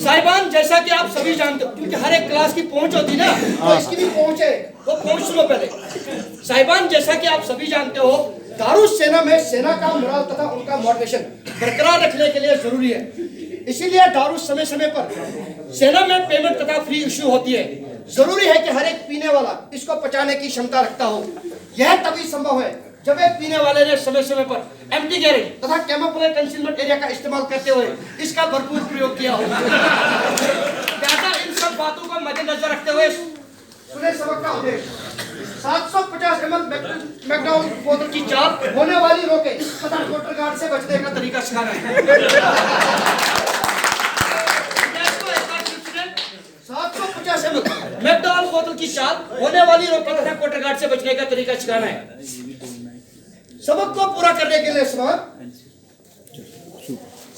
साहिबान, जैसा कि आप सभी जानते हो, क्योंकि हर एक क्लास की पहुंच होती ना, तो इसकी भी पहुंच है, वो पहुंच सुनो पहले। साहिबान, जैसा कि आप सभी जानते हो, दारुस सेना में सेना का मोरल तथा उनका मोटिवेशन बरकरार रखने के लिए जरूरी है। इसीलिए दारुस समय समय पर सेना में पेमेंट तथा फ्री इश्यू होती है। जरूरी है कि हर एक पीने वाला इसको पचाने की क्षमता रखता हो। यह तभी संभव है जब एक पीने वाले ने समय समय पर एम्प्टी गैरेज तथा कैमोफ्लेज कंसीलमेंट एरिया का इस्तेमाल करते हुए इसका भरपूर प्रयोग किया हो। लिहाजा इन सब बातों को मद्देनजर रखते हुए सुने सबक का उद्देश्य 750 ml मैकडॉल बोतल की चाल होने वाली रोके तथा मोटर गार्ड से बचने का तरीका सिखाना है। 750 ml मैकडॉल बोतल की चाल होने वाली रोके तथा मोटर गार्ड से बचने का तरीका सिखाना है। सबक को पूरा करने के लिए सवाल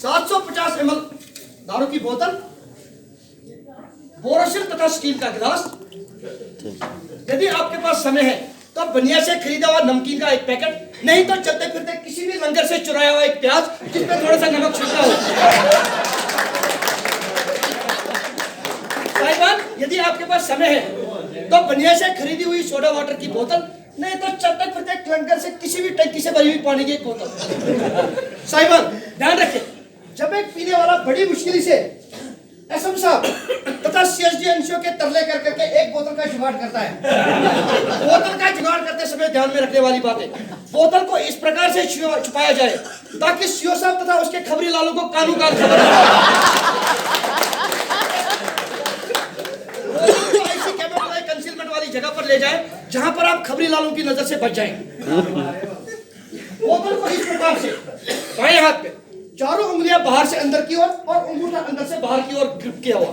750 ml दारू की बोतल, बोरोसिल तथा स्टील का गिलास। यदि आपके पास समय है तो बनिया से खरीदा हुआ नमकीन का एक पैकेट, नहीं तो चलते फिरते किसी भी लंगर से चुराया हुआ एक प्याज जिसमें थोड़ा सा नमक छिड़का हो। साहिबान, यदि आपके पास समय है तो बनिया से खरीदी हुई सोडा वाटर की बोतल, नहीं तो चलते फिरते लंगर से किसी भी टंकी से भरी हुई पानी की एक बोतल। साहिबान, ध्यान रखें, जब एक पीने वाला बड़ी मुश्किल से एसएम साहब तथा सीएसडी एनसीओ के तरले कर करके एक बोतल का जुगाड़ करता है। बोतल का जुगाड़ करते समय ध्यान में रखने वाली बात है, बोतल को इस प्रकार से छुपाया जाए ताकि सीओ साहब तथा उसके खबरी लालों को कानून का खबर ऐसी कैमोफ्लेज कंसीलमेंट वाली जगह पर ले जाए जहां पर आप खबरी लालों की नजर से बच जाएं। बोतल को इस प्रकार से बाएं हाथ पे चारों उंगलियां बाहर से अंदर की ओर और अंगूठा अंदर से बाहर की ओर ग्रिप किया हुआ,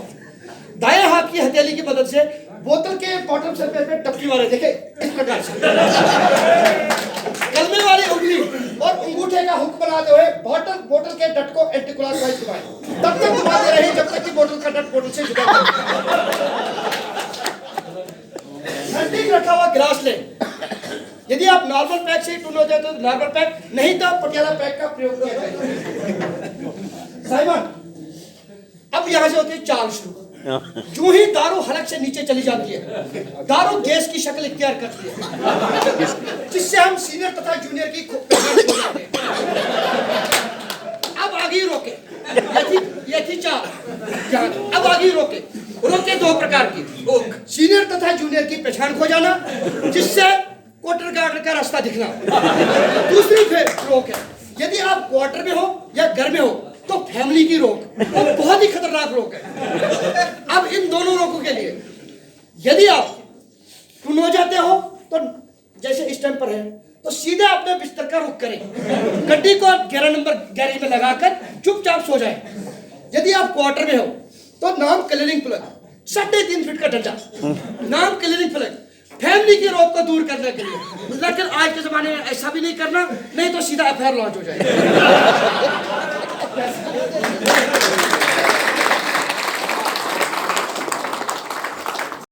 दाएं हाथ की हथेली की मदद से बोतल के बॉटम सरफेस पे टपकी मारे, देखे इस प्रकार से। कलमे वाली उंगली और अंगूठे का हुक बनाते हुए बोतल के डट को एंटी क्लॉकवाइज घुमाएं, तब तक घुमाते रहे जब तक कि बोतल का डट बोतल से जुड़ा हो। नजदीक रखा हुआ गिलास ले, यदि आप नॉर्मल पैक से टून हो जाए तो नॉर्मल पैक, नहीं तो पटियाला पैक का प्रयोग किया जाए। साहिबान, अब यहां से होती है चाल शुरू। जो ही दारू हलक से नीचे चली जाती है, दारू गैस की शक्ल इख्तियार करती है, जिससे हम सीनियर तथा जूनियर की पहचान हो जाते हैं। अब आगे रोके, ये थी चाल। अब आगे रोके दो प्रकार की, सीनियर तथा जूनियर की पहचान खो जाना, जिससे क्वार्टर गार्ड का रास्ता दिखना। दूसरी रोक है, यदि आप क्वार्टर में हो या घर में हो तो फैमिली की रोक, वो बहुत ही खतरनाक रोक है। अब इन दोनों रोकों के लिए यदि आप टून हो जाते हो तो जैसे इस टाइम पर है तो सीधे अपने बिस्तर का रुख करें, गड्डी को 11 नंबर गैरेज में लगाकर चुपचाप सो जाएं। यदि आप क्वार्टर में हो तो नाम क्लीनिंग प्लग, 3.5 फीट का डंडा, नाम क्लीनिंग प्लग, फैमिली की रोक को दूर करने के लिए। लेकिन आज के जमाने में ऐसा भी नहीं करना, नहीं तो सीधा एफआईआर लॉन्च हो जाएगा।